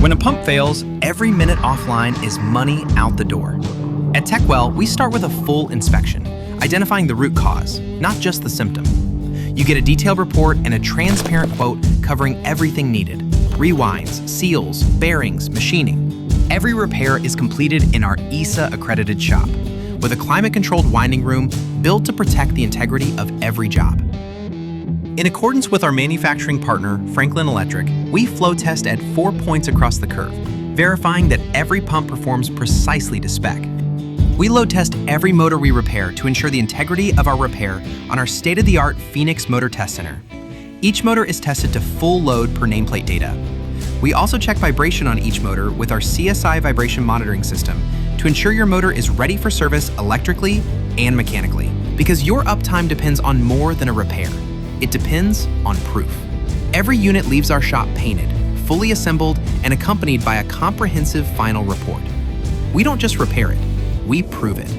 When a pump fails, every minute offline is money out the door. At Tekwell, we start with a full inspection, identifying the root cause, not just the symptom. You get a detailed report and a transparent quote covering everything needed: rewinds, seals, bearings, machining. Every repair is completed in our ESA-accredited shop, with a climate-controlled winding room built to protect the integrity of every job. In accordance with our manufacturing partner, Franklin Electric, we flow test at 4 points across the curve, verifying that every pump performs precisely to spec. We load test every motor we repair to ensure the integrity of our repair on our state-of-the-art Phoenix Motor Test Center. Each motor is tested to full load per nameplate data. We also check vibration on each motor with our CSI vibration monitoring system to ensure your motor is ready for service electrically and mechanically. Because your uptime depends on more than a repair. It depends on proof. Every unit leaves our shop painted, fully assembled, and accompanied by a comprehensive final report. We don't just repair it, we prove it.